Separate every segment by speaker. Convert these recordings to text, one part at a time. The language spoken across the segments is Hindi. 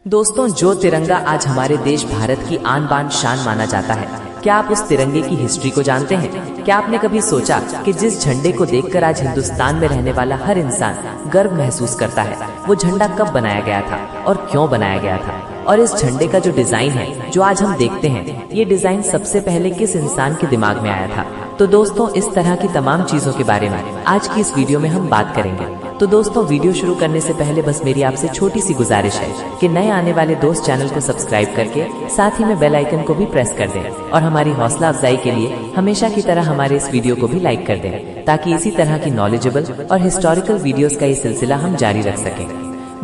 Speaker 1: दोस्तों, जो तिरंगा आज हमारे देश भारत की आन बान शान माना जाता है, क्या आप उस तिरंगे की हिस्ट्री को जानते हैं? क्या आपने कभी सोचा कि जिस झंडे को देखकर आज हिंदुस्तान में रहने वाला हर इंसान गर्व महसूस करता है, वो झंडा कब बनाया गया था और क्यों बनाया गया था? और इस झंडे का जो डिजाइन है जो आज हम देखते हैं, ये डिजाइन सबसे पहले किस इंसान के दिमाग में आया था? तो दोस्तों, इस तरह की तमाम चीजों के बारे में आज की इस वीडियो में हम बात करेंगे। तो दोस्तों, वीडियो शुरू करने से पहले बस मेरी आपसे छोटी सी गुजारिश है कि नए आने वाले दोस्त चैनल को सब्सक्राइब करके साथ ही में बेल आइकन को भी प्रेस कर दें और हमारी हौसला अफजाई के लिए हमेशा की तरह हमारे इस वीडियो को भी लाइक कर दें, ताकि इसी तरह की नॉलेजेबल और हिस्टोरिकल वीडियोस का ये सिलसिला हम जारी रख सकें।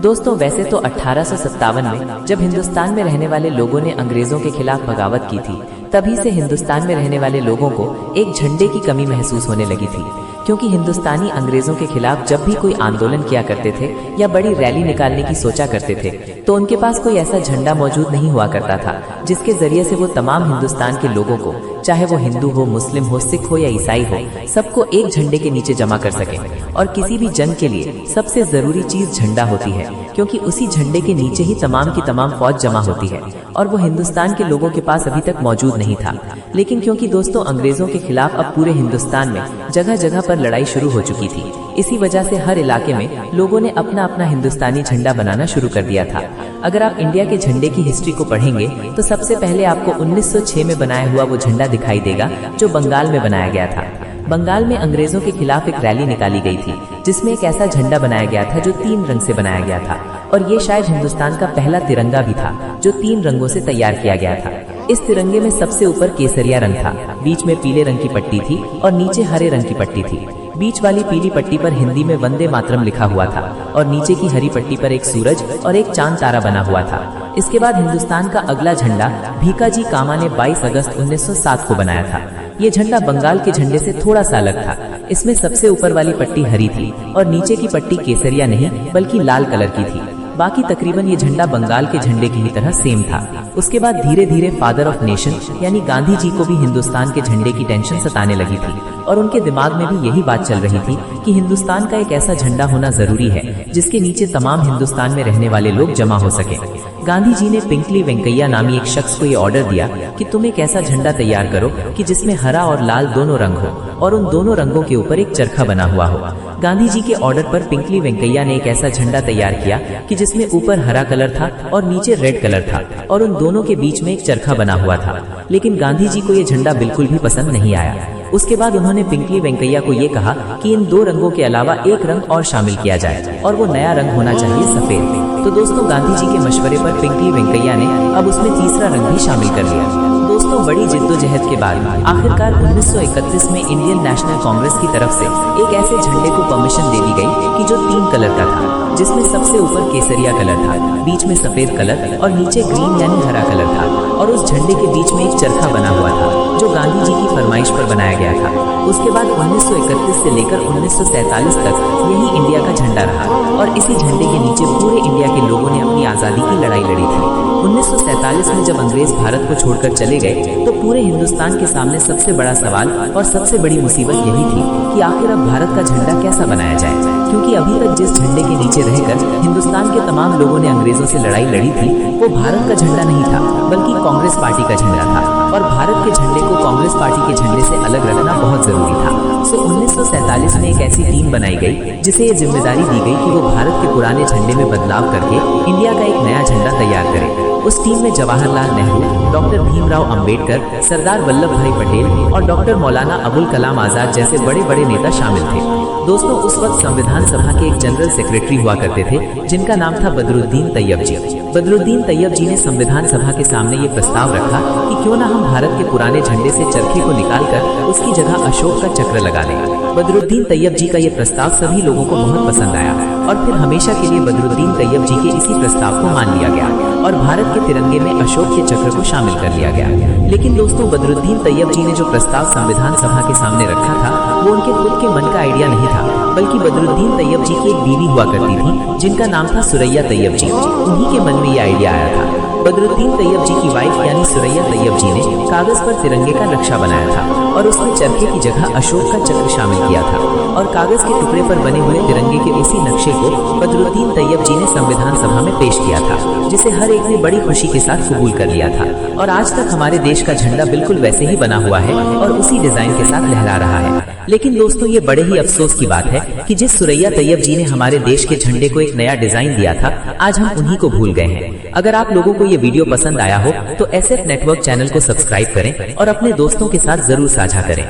Speaker 1: दोस्तों, वैसे तो 1857 में जब हिंदुस्तान में रहने वाले लोगों ने अंग्रेजों के खिलाफ बगावत की थी, तभी से हिंदुस्तान में रहने वाले लोगों को एक झंडे की कमी महसूस होने लगी थी, क्योंकि हिंदुस्तानी अंग्रेजों के खिलाफ जब भी कोई आंदोलन किया करते थे या बड़ी रैली निकालने की सोचा करते थे, तो उनके पास कोई ऐसा झंडा मौजूद नहीं हुआ करता था जिसके जरिए से वो तमाम हिंदुस्तान के लोगों को, चाहे वो हिंदू हो, मुस्लिम हो, सिख हो या ईसाई हो, सबको एक झंडे के नीचे जमा कर सके। और किसी भी जंग के लिए सबसे जरूरी चीज झंडा होती है, क्योंकि उसी झंडे के नीचे ही तमाम की तमाम फौज जमा होती है, और वो हिंदुस्तान के लोगों के पास अभी तक मौजूद नहीं था। लेकिन क्योंकि दोस्तों अंग्रेजों के खिलाफ अब पूरे हिंदुस्तान में जगह जगह पर लड़ाई शुरू हो चुकी थी, इसी वजह से हर इलाके में लोगों ने अपना अपना हिंदुस्तानी झंडा बनाना शुरू कर दिया था। अगर आप इंडिया के झंडे की हिस्ट्री को पढ़ेंगे तो सबसे पहले आपको 1906 में बनाया हुआ वो झंडा दिखाई देगा जो बंगाल में बनाया गया था। बंगाल में अंग्रेजों के खिलाफ एक रैली निकाली गई थी, जिसमें एक ऐसा झंडा बनाया गया था जो 3 रंग से बनाया गया था, और ये शायद हिंदुस्तान का पहला तिरंगा भी था जो 3 रंगों से तैयार किया गया था। इस तिरंगे में सबसे ऊपर केसरिया रंग था, बीच में पीले रंग की पट्टी थी और नीचे हरे रंग की पट्टी थी। बीच वाली पीली पट्टी पर हिंदी में वंदे मातरम लिखा हुआ था और नीचे की हरी पट्टी पर एक सूरज और एक चांद तारा बना हुआ था। इसके बाद हिंदुस्तान का अगला झंडा भीकाजी कामा ने 22 अगस्त 1907 को बनाया था। ये झंडा बंगाल के झंडे से थोड़ा सा अलग था। इसमें सबसे ऊपर वाली पट्टी हरी थी और नीचे की पट्टी केसरिया नहीं बल्कि लाल कलर की थी। बाकी तकरीबन ये झंडा बंगाल के झंडे की ही तरह सेम था। उसके बाद धीरे धीरे फादर ऑफ नेशन यानी गांधी जी को भी हिंदुस्तान के झंडे की टेंशन सताने लगी थी, और उनके दिमाग में भी यही बात चल रही थी कि हिंदुस्तान का एक ऐसा झंडा होना जरूरी है जिसके नीचे तमाम हिंदुस्तान में रहने वाले लोग जमा हो सके। गांधी जी ने पिंकली वेंकैया नामी एक शख्स को ये ऑर्डर दिया कि तुम एक ऐसा झंडा तैयार करो कि जिसमें हरा और लाल दोनों रंग हो और उन दोनों रंगों के ऊपर एक चरखा बना हुआ हो। गांधी जी के ऑर्डर पर पिंकली वेंकैया ने एक ऐसा झंडा तैयार किया कि जिसमें ऊपर हरा कलर था और नीचे रेड कलर था, और उन दोनों के बीच में एक चरखा बना हुआ था। लेकिन गांधी जी को ये झंडा बिल्कुल भी पसंद नहीं आया। उसके बाद उन्होंने पिंकली वेंकैया को ये कहा कि इन 2 रंगों के अलावा एक रंग और शामिल किया जाए, और वो नया रंग होना चाहिए सफेद। तो दोस्तों, गांधी जी के मशवरे पर पिंकली वेंकैया ने अब उसमें तीसरा रंग भी शामिल कर लिया। दोस्तों, बड़ी जिद्दोजहद के बाद आखिरकार 1931 में इंडियन नेशनल कांग्रेस की तरफ से एक ऐसे झंडे को परमिशन दे दी गई कि जो 3 कलर का था, जिसमें सबसे ऊपर केसरिया कलर था, बीच में सफेद कलर और नीचे ग्रीन यानी हरा कलर था, और उस झंडे के बीच में एक चरखा बना हुआ था जो गांधी जी की फरमाइश पर बनाया गया था। उसके बाद 1931 से लेकर 1947 तक यही इंडिया का झंडा रहा, और इसी झंडे के नीचे पूरे इंडिया के लोगों ने अपनी आजादी की लड़ाई लड़ी थी। 1947 में जब अंग्रेज भारत को छोड़कर चले गए तो पूरे हिंदुस्तान के सामने सबसे बड़ा सवाल और सबसे बड़ी मुसीबत यही थी कि आखिर अब भारत का झंडा कैसा बनाया जाए, क्योंकि अभी तक जिस झंडे के नीचे रहकर हिंदुस्तान के तमाम लोगों ने अंग्रेजों से लड़ाई लड़ी थी, वो भारत का झंडा नहीं था बल्कि कांग्रेस पार्टी का झंडा था, और भारत के झंडे को कांग्रेस पार्टी के झंडे से अलग रखना बहुत जरूरी था। 1947 में एक ऐसी टीम बनाई गई जिसे ये जिम्मेदारी दी गई कि वो भारत के पुराने झंडे में बदलाव करके इंडिया का एक नया झंडा तैयार करे। उस टीम में जवाहरलाल नेहरू, डॉक्टर भीमराव अंबेडकर, सरदार वल्लभ भाई पटेल और डॉक्टर मौलाना अबुल कलाम आजाद जैसे बड़े बड़े नेता शामिल थे। दोस्तों, उस वक्त संविधान सभा के एक जनरल सेक्रेटरी हुआ करते थे जिनका नाम था बदरुद्दीन तैयब जी। बदरुद्दीन तैयब जी ने संविधान सभा के सामने ये प्रस्ताव रखा कि क्यों ना हम भारत के पुराने झंडे से चरखे को निकालकर उसकी जगह अशोक का चक्र लगा दें। बदरुद्दीन तैयब जी का ये प्रस्ताव सभी लोगों को बहुत पसंद आया, और फिर हमेशा के लिए बदरुद्दीन तैयब जी के इसी प्रस्ताव को मान लिया गया और भारत के तिरंगे में अशोक के चक्र को शामिल कर लिया गया। लेकिन दोस्तों, बदरुद्दीन तैयब जी ने जो प्रस्ताव संविधान सभा के सामने रखा था, वो उनके खुद के मन का आइडिया नहीं था, बल्कि बदरुद्दीन तैयब जी की एक बीवी हुआ करती थी जिनका नाम था सुरैया तैयब जी। उन्हीं के मन में ये आइडिया आया था। बदरुद्दीन तैयब जी की वाइफ यानी सुरैया तैयब जी ने कागज पर तिरंगे का नक्शा बनाया था और उसमें चरखे की जगह अशोक का चक्र शामिल किया था और कागज के टुकड़े पर बने हुए तिरंगे के उसी नक्शे को बदरुद्दीन तैयब जी ने संविधान सभा में पेश किया था, जिसे हर एक ने बड़ी खुशी के साथ कबूल कर लिया था। और आज तक हमारे देश का झंडा बिल्कुल वैसे ही बना हुआ है और उसी डिजाइन के साथ लहरा रहा है। लेकिन दोस्तों, ये बड़े ही अफसोस की बात है कि जिस सुरैया तैयब जी ने हमारे देश के झंडे को एक नया डिजाइन दिया था, आज हम उन्हीं को भूल गए हैं। अगर आप लोगों को ये वीडियो पसंद आया हो तो SF नेटवर्क चैनल को सब्सक्राइब करें और अपने दोस्तों के साथ जरूर साझा करें।